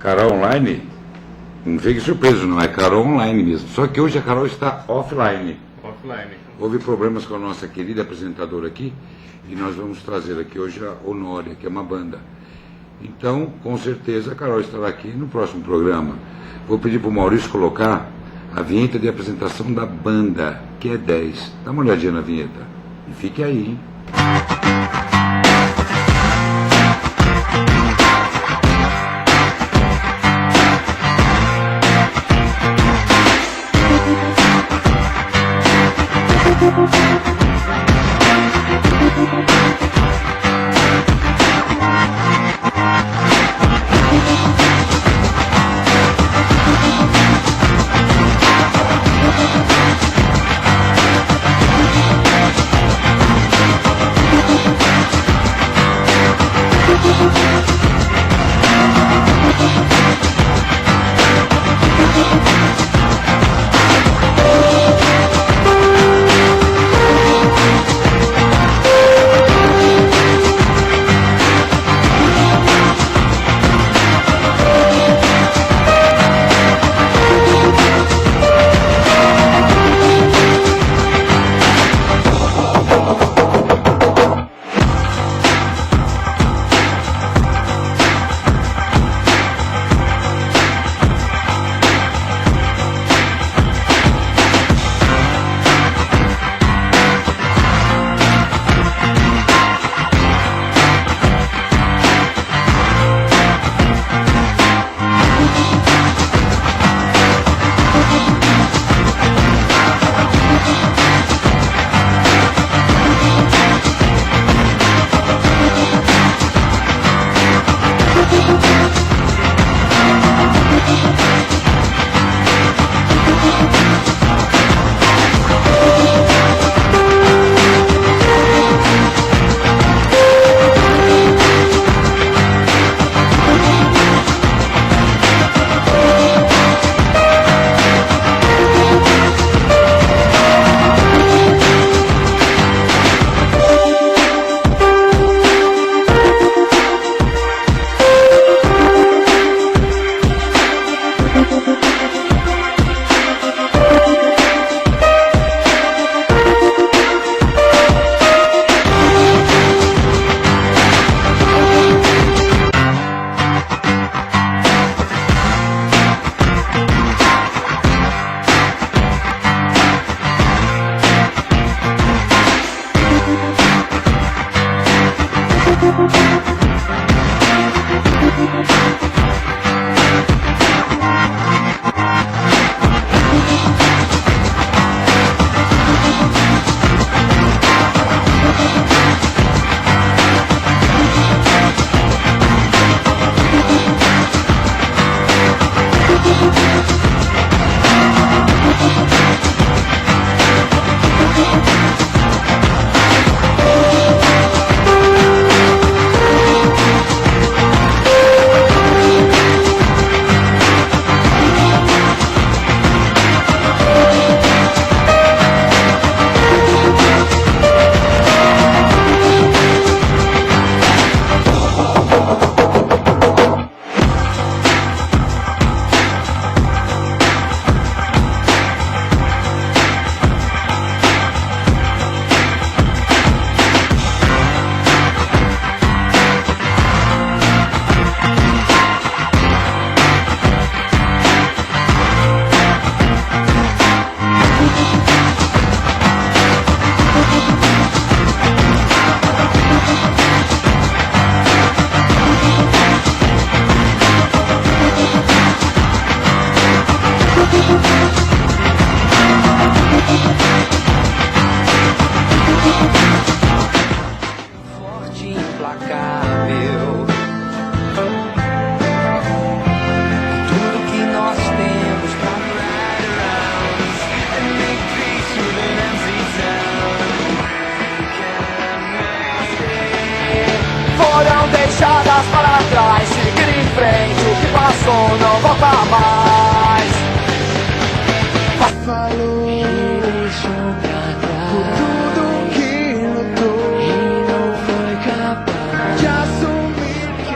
Carol Online? Não fique surpreso, não é Carol Online mesmo. Só que hoje a Carol está offline. Offline. Houve problemas com a nossa querida apresentadora aqui e nós vamos trazer aqui hoje a Honória, que é uma banda. Então, com certeza, a Carol estará aqui no próximo programa. Vou pedir para o Maurício colocar a vinheta de apresentação da banda, que é 10. Dá uma olhadinha na vinheta. E fique aí, hein? Deixadas para trás, seguir em frente, o que passou não volta mais. Falou por tudo que lutou e não foi capaz de assumir que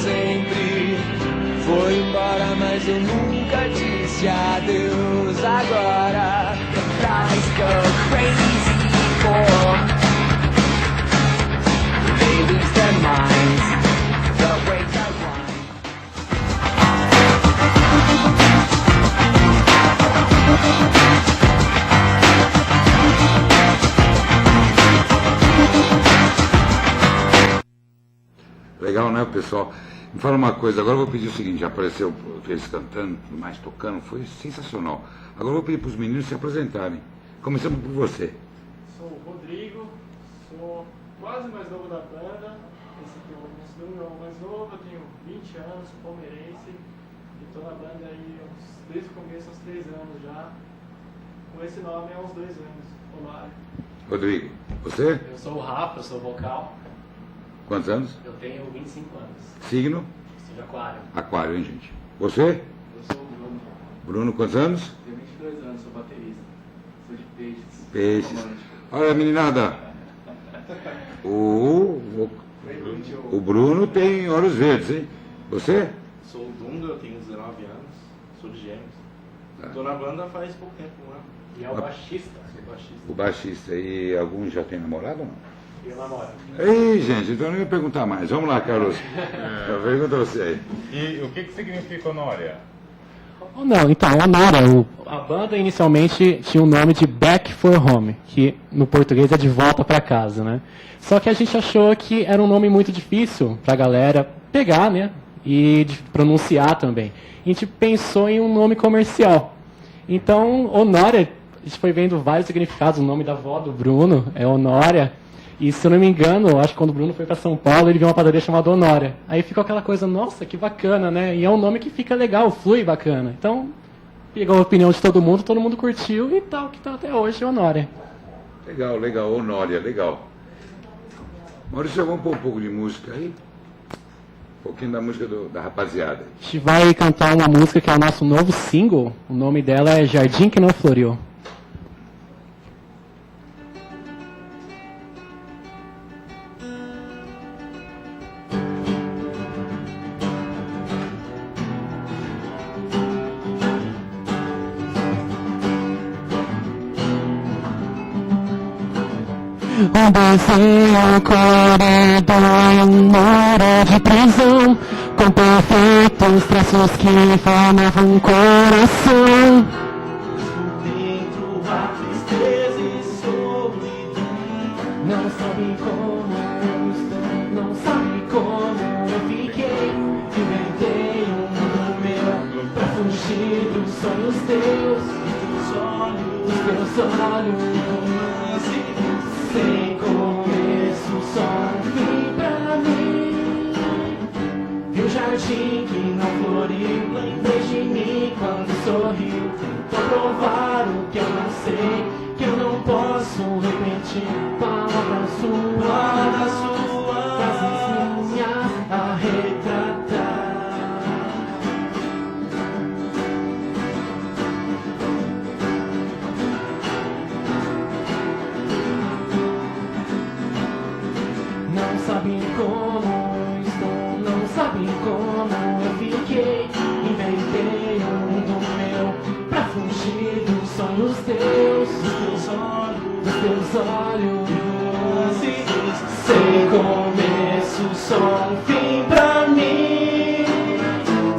sempre. Foi embora, mas eu nunca disse adeus. Agora The flies go crazy for they lose their minds. The waves are wine. Legal, né, pessoal? Me fala uma coisa, agora eu vou pedir o seguinte, já apareceu eles cantando, tudo mais tocando, foi sensacional. Agora eu vou pedir para os meninos se apresentarem. Começamos por você. Sou o Rodrigo, sou quase mais novo da banda. Esse aqui é o meu irmão mais novo, eu tenho 20 anos, sou palmeirense. E tô na banda aí desde o começo, uns 3 anos já. Com esse nome há uns 2 anos, Omário. Rodrigo, você? Eu sou o Rafa, eu sou vocal, Quantos anos? eu tenho 25 anos, Signo? sou de Aquário. Aquário, hein, gente? Você? Eu sou o Bruno, Bruno, quantos anos? tenho 22 anos, sou baterista, sou de peixes. Peixes. Romântico. Olha, meninada. O Bruno tem olhos verdes, hein? Você? Sou o Dunga, eu tenho 19 anos, sou de Gêmeos. Tá. Tô na banda faz pouco tempo, um ano. E é o baixista, Sou baixista. O baixista. E algum já tem namorado ou não? e eu namoro. Ei, gente, então eu não ia perguntar mais. Vamos lá, Carlos. Pergunta você aí. E o que significa Honória? Oh, não, então, Honória, a banda inicialmente tinha o nome de Back for Home, que no português é de volta para casa, né? Só que a gente achou que era um nome muito difícil pra galera pegar, né? E de pronunciar também. A gente pensou em um nome comercial. Então, Honória, a gente foi vendo vários significados. O nome da avó do Bruno é Honória. E se eu não me engano, acho que quando o Bruno foi para São Paulo, ele viu uma padaria chamada Honória. Aí ficou aquela coisa, nossa, que bacana, né? E é um nome que fica legal, flui bacana. Então, pegou a opinião de todo mundo curtiu e tal, que tá até hoje, Honória. Legal, legal. Honória, legal. Maurício, vamos pôr um pouco de música aí? Um pouquinho da música da rapaziada. A gente vai cantar uma música que é o nosso novo single. O nome dela é Jardim que Não Floriu. Um desenho colorido em uma hora de prisão, com perfeitos traços que formavam um coração. dentro há tristeza e solidão. Não sabe como eu estou, não sabe como eu fiquei. Inventei um mundo meu pra fugir dos sonhos teus, dos teus olhos. Sem começo, só um fim pra mim. Vi um jardim que não floriu, lembrei de mim quando sorriu. Tentou provar o que eu não sei, que eu não posso repetir. Palavras suas, frases minhas a retratar. Não sabem como estou, não sabem como eu fiquei. Inventei um mundo meu pra fugir dos sonhos teus, dos teus olhos. Sem começo, só um fim pra mim.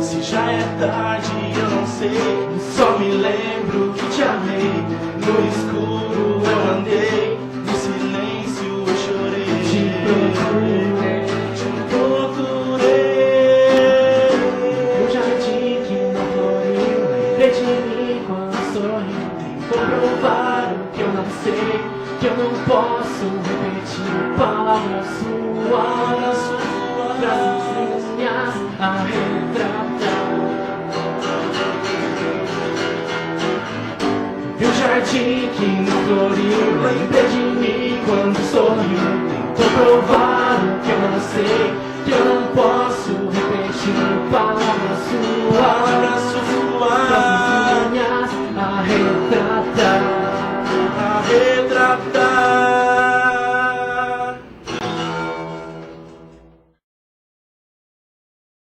Se já é tarde, eu não sei. Só me lembro que te amei. No escuro eu andei, no silêncio eu chorei. Te procurei. O jardim que não floriu, lembrei de mim quando sorriu. Tentou provar o que eu não sei, que eu não posso repetir. Palavras suas, frases minhas a retratar. Vi o jardim que não floriu, lembrei de mim quando sorriu. Tentou provar o que eu não sei, que eu não posso repetir.